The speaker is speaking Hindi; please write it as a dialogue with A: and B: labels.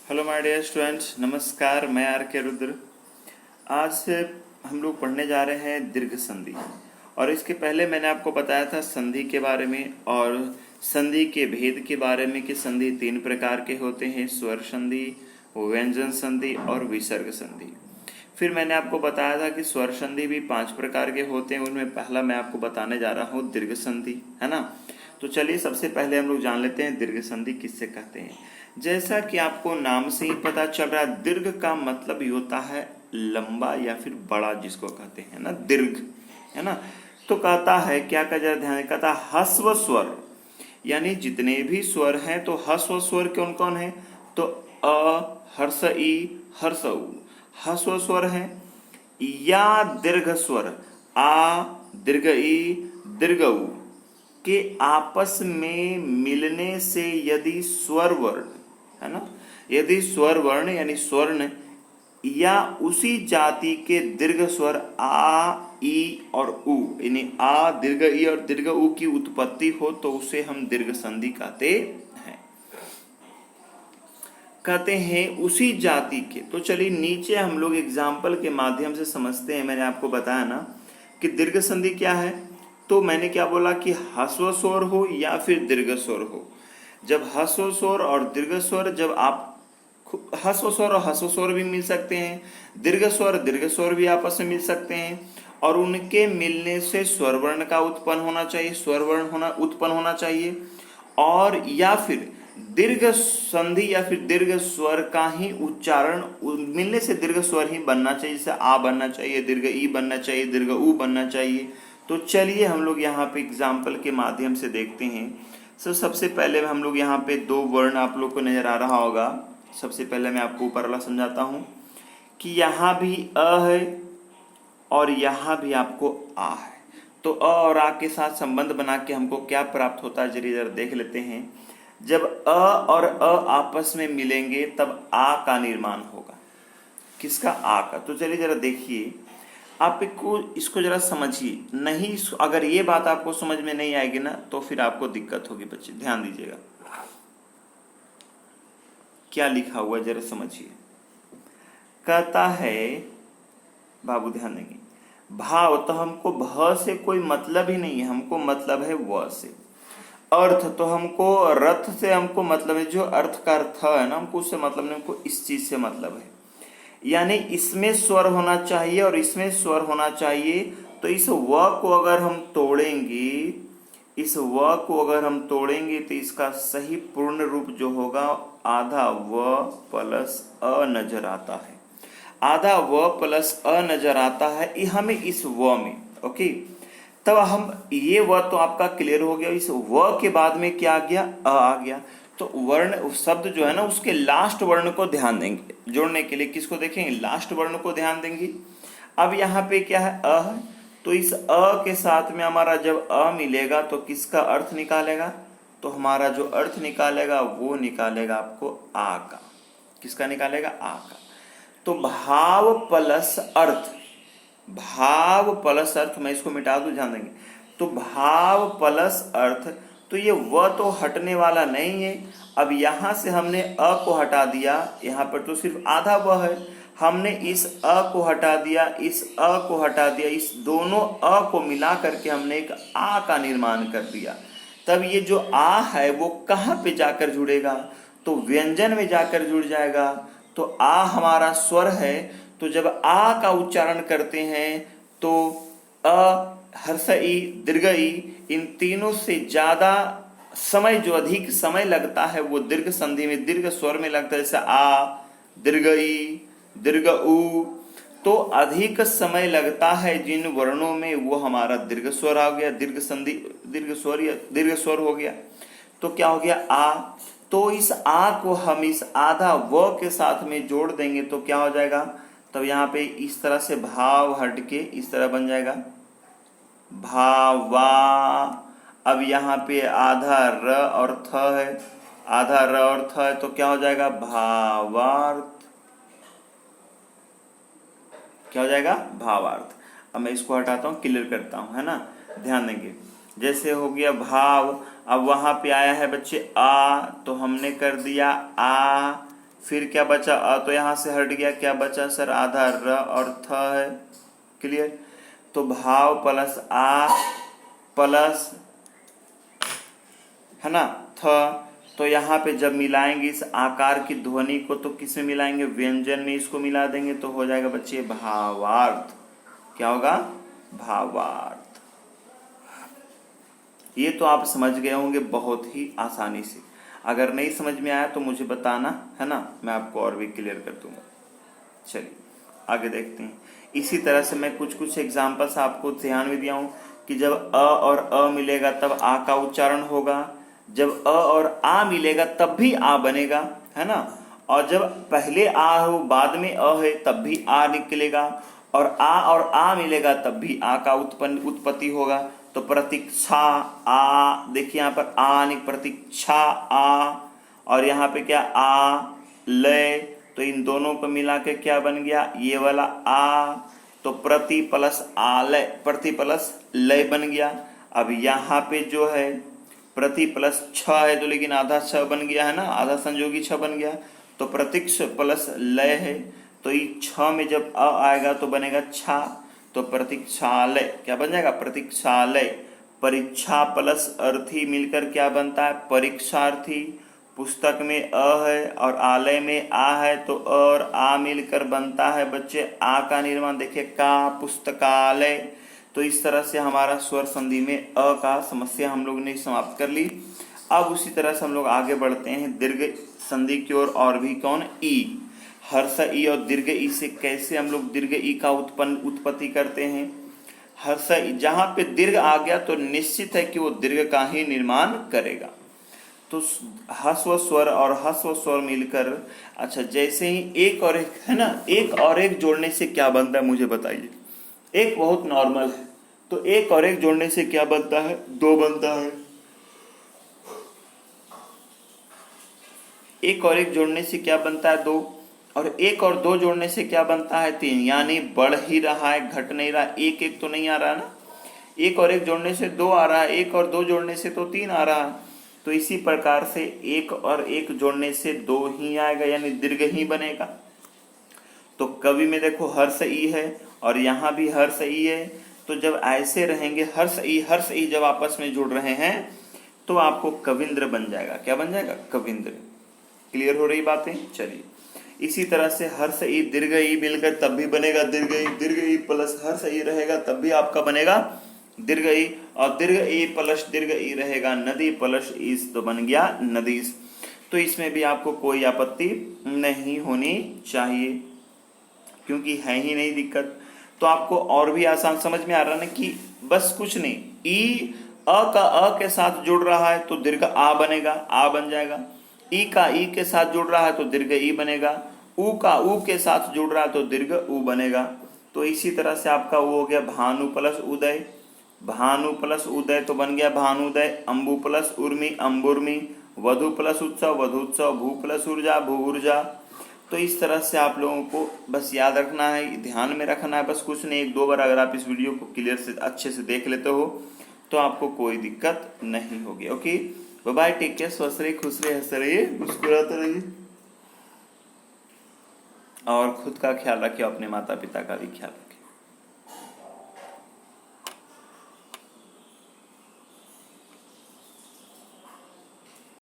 A: हेलो माय डियर स्टूडेंट्स, नमस्कार। मैं आर के रुद्र। आज से हम लोग पढ़ने जा रहे हैं दीर्घ संधि। और इसके पहले मैंने आपको बताया था संधि के बारे में और संधि के भेद के बारे में कि संधि 3 प्रकार के होते हैं: स्वर संधि, व्यंजन संधि और विसर्ग संधि। फिर मैंने आपको बताया था कि स्वर संधि भी 5 प्रकार के होते हैं। उनमें पहला मैं आपको बताने जा रहा हूँ दीर्घ संधि, है ना। तो चलिए सबसे पहले हम लोग जान लेते हैं दीर्घ संधि किससे कहते हैं। जैसा कि आपको नाम से ही पता चल रहा है, दीर्घ का मतलब ही होता है लंबा या फिर बड़ा, जिसको कहते हैं ना दीर्घ, है ना। तो कहता है क्या, का जरा ध्यान, कहता है ह्रस्व स्वर, यानी जितने भी स्वर हैं तो ह्रस्व स्वर कौन कौन है, तो अ, हर्ष ई, हर्ष उ ह्रस्व स्वर है। या दीर्घ स्वर आ, दीर्घ ई, दीर्घ उ के आपस में मिलने से यदि स्वर वर्ण, है ना, यदि स्वर वर्ण यानी स्वर्ण या उसी जाति के दीर्घ स्वर आ, ई और उ, यानी आ, दीर्घ ई और दीर्घ उ की उत्पत्ति हो तो उसे हम दीर्घ संधि कहते हैं उसी जाति के। तो चलिए नीचे हम लोग एग्जाम्पल के माध्यम से समझते हैं। मैंने आपको बताया ना कि दीर्घ संधि क्या है, तो मैंने क्या बोला कि ह्रस्व स्वर हो या फिर दीर्घ स्वर हो। जब ह्रस्व स्वर और दीर्घ स्वर, जब आप ह्रस्व स्वर और ह्रस्व स्वर भी मिल सकते हैं, दीर्घ स्वर भी आपस में मिल सकते हैं, और उनके मिलने से स्वर वर्ण का उत्पन्न होना चाहिए, स्वर वर्ण उत्पन्न होना चाहिए। और या फिर दीर्घ संधि या फिर दीर्घ स्वर का ही उच्चारण मिलने से दीर्घ स्वर ही बनना चाहिए, जैसे आ बनना चाहिए, दीर्घ ई बनना चाहिए, दीर्घ उ बनना चाहिए। तो चलिए हम लोग यहाँ पे एग्जाम्पल के माध्यम से देखते हैं। सबसे पहले हम लोग यहाँ पे 2 वर्ण आप लोग को नजर आ रहा होगा। सबसे पहले मैं आपको ऊपर वाला समझाता हूँ कि यहाँ भी अ है और यहाँ भी आपको आ है। तो अ और आ के साथ संबंध बना के हमको क्या प्राप्त होता है, जरा जरा देख लेते हैं। जब अ और अ आपस में मिलेंगे तब आ का निर्माण होगा। किसका? आ का। तो चलिए जरा देखिए, आप इसको जरा समझिए। नहीं, अगर ये बात आपको समझ में नहीं आएगी ना तो फिर आपको दिक्कत होगी। बच्चे ध्यान दीजिएगा, क्या लिखा हुआ जरा समझिए। कहता है, बाबू ध्यान देंगे, भाव तो हमको भ से कोई मतलब ही नहीं है, हमको मतलब है व से। अर्थ तो हमको रथ से हमको मतलब है, जो अर्थ का अर्थ है ना, हमको उससे मतलब नहीं, हमको इस चीज से मतलब है। यानी इसमें स्वर होना चाहिए और इसमें स्वर होना चाहिए। तो इस व को अगर हम तोड़ेंगे, इस व को अगर हम तोड़ेंगे तो इसका सही पूर्ण रूप जो होगा आधा व प्लस अ नजर आता है। आधा व प्लस अ नजर आता है हमें इस व में। ओके, तब हम ये व तो आपका क्लियर हो गया। इस व के बाद में क्या आ गया? अ आ गया। तो वर्ण शब्द जो है ना, उसके लास्ट वर्ण को ध्यान देंगे जोड़ने के लिए। किसको देखेंगे? लास्ट वर्ण को ध्यान देंगे। अब यहाँ पे क्या है? अ है। तो इस अ के साथ में हमारा जब अ मिलेगा तो किसका अर्थ निकालेगा? तो हमारा जो अर्थ निकालेगा वो निकालेगा आपको आ का। किसका निकालेगा? आ का। तो भाव प्लस अर्थ, भाव प्लस अर्थ, मैं इसको मिटा दूं, ध्यान देंगे। तो भाव प्लस अर्थ, तो ये व तो हटने वाला नहीं है। अब यहां से हमने अ को हटा दिया, यहां पर तो सिर्फ आधा व है। हमने इस अ को हटा दिया, इस अ को हटा दिया, इस दोनों अ को मिला करके हमने एक आ का निर्माण कर दिया। तब ये जो आ है वो कहाँ पे जाकर जुड़ेगा? तो व्यंजन में जाकर जुड़ जाएगा। तो आ हमारा स्वर है। तो जब आ का उच्चारण करते हैं तो अ, हर्ष ई, दीर्घ ई, इन तीनों से ज्यादा समय, जो अधिक समय लगता है वो दीर्घ संधि में, दीर्घ स्वर में लगता है। जैसे आ, दीर्घ ई, दीर्घ उ। तो अधिक समय लगता है जिन वर्णों में, वो हमारा दीर्घ स्वर आ गया, दीर्घ संधि, दीर्घ स्वर या दीर्घ स्वर हो गया। तो क्या हो गया? आ। तो इस आ को हम इस आधा व के साथ में जोड़ देंगे तो क्या हो जाएगा? तब यहाँ पे इस तरह से भाव हट के इस तरह बन जाएगा भावा। अब यहाँ पे आधा र और थ है, आधा र और थ है, तो क्या हो जाएगा? भावार्थ। क्या हो जाएगा? भावार्थ। अब मैं इसको हटाता हूँ, क्लियर करता हूँ, है ना। ध्यान देंगे, जैसे हो गया भाव। अब वहां पे आया है बच्चे आ, तो हमने कर दिया आ फिर क्या बचा, अ तो यहाँ से हट गया, क्या बचा सर, आधा र और थ है। क्लियर। तो भाव प्लस आ प्लस है ना थ, तो यहाँ पे जब मिलाएंगे इस आकार की ध्वनि को तो किस में मिलाएंगे, व्यंजन में इसको मिला देंगे, तो हो जाएगा बच्चे भावार्थ। क्या होगा, भावार्थ। ये तो आप समझ गए होंगे बहुत ही आसानी से। अगर नहीं समझ में आया तो मुझे बताना, है ना, मैं आपको और भी क्लियर कर दूंगा। चलिए आगे देखते हैं। इसी तरह से मैं कुछ कुछ एग्जाम्पल्स आपको ध्यान में दिया हूं कि जब अ और अ मिलेगा तब आ का उच्चारण होगा, जब अ और आ मिलेगा तब भी आ बनेगा, है ना, और जब पहले आ हो बाद में अ है तब भी आ निकलेगा, और आ मिलेगा तब भी आ का उत्पत्ति होगा। तो प्रतीक्षा आ, देखिए यहाँ पर आ प्रतीक्षा आ, और यहाँ पे क्या आ लय, तो इन दोनों को मिला के क्या बन गया, ये वाला आ, तो प्रति प्लस आलय, प्रति प्लस लय बन गया। अब यहाँ पे जो है प्रति प्लस छ है, तो लेकिन आधा छ बन गया है ना, आधा संयोगी छ बन गया, तो प्रतीक्ष प्लस लय है, तो ये छ में जब अ आएगा तो बनेगा छा, तो प्रतीक्षालय क्या बन जाएगा, प्रतीक्षालय। परीक्षा प्लस अर्थी मिलकर क्या बनता है, परीक्षार्थी। पुस्तक में अ है और आलय में आ है, तो अ और आ मिलकर बनता है बच्चे आ का निर्माण, देखिए का, पुस्तकालय। तो इस तरह से हमारा स्वर संधि में अ का समस्या हम लोग ने समाप्त कर ली। अब उसी तरह से हम लोग आगे बढ़ते हैं दीर्घ संधि की ओर, और भी कौन, ई। हर्ष ई और दीर्घ ई से कैसे हम लोग दीर्घ ई का उत्पत्ति करते हैं। हर्ष ई, जहां पे दीर्घ आ गया तो निश्चित है कि वो दीर्घ का ही निर्माण करेगा। तो ह्रस्व स्वर और ह्रस्व स्वर मिलकर, अच्छा जैसे ही एक और एक है ना, एक और एक जोड़ने से क्या बनता है मुझे बताइए। एक बहुत नॉर्मल है, तो एक और एक जोड़ने से क्या बनता है, दो बनता है। एक और एक जोड़ने से क्या बनता है, दो, और एक और दो जोड़ने से क्या बनता है, तीन। यानी बढ़ ही रहा है, घट नहीं रहा, एक एक तो नहीं आ रहा ना, एक और एक जोड़ने से दो आ रहा है, एक और दो जोड़ने से तो तीन आ रहा है। तो इसी प्रकार से एक और एक जोड़ने से दो ही आएगा, यानी दीर्घ ही बनेगा। तो कवि में देखो हर्ष ई है और यहाँ भी हर्ष ई है, तो जब ऐसे रहेंगे हर्ष ई जब आपस में जुड़ रहे हैं तो आपको कविंद्र बन जाएगा। क्या बन जाएगा, कविंद्र। क्लियर हो रही बातें। चलिए इसी तरह से हर्ष ई दीर्घ ई मिलकर तब भी बनेगा दीर्घ ई प्लस हर्ष ई रहेगा तब भी आपका बनेगा दीर्घ ई, और दीर्घ ई प्लस दीर्घ ई रहेगा नदी प्लस ईस, तो बन गया नदीस। तो इसमें भी आपको कोई आपत्ति नहीं होनी चाहिए, क्योंकि है ही नहीं दिक्कत। तो आपको और भी आसान समझ में आ रहा ना कि बस कुछ नहीं, ई अ का अ के साथ जुड़ रहा है तो दीर्घ आ बनेगा, आ बन जाएगा। ई का ई के साथ जुड़ रहा है तो दीर्घ ई बनेगा। उ का उ के साथ जुड़ रहा है तो दीर्घ उ बनेगा। तो इसी तरह से आपका वो हो गया भानु प्लस उदय, भानु प्लस उदय तो बन गया भानुदय। अंबु प्लस उर्मी, अंबुर्मी। वधु प्लस उत्सव, वधुत्सव। भू प्लस ऊर्जा, भू ऊर्जा। तो इस तरह से आप लोगों को बस याद रखना है, ध्यान में रखना है, बस कुछ नहीं, एक दो बार अगर आप इस वीडियो को क्लियर से अच्छे से देख लेते हो तो आपको कोई दिक्कत नहीं होगी। Okay, bye bye, take care, स्वस्थ रहिए, खुश रहिए, हंसते रहिए, मुस्कुराते रहिए, और खुद का ख्याल रखिए, अपने माता पिता का भी ख्याल रखिए।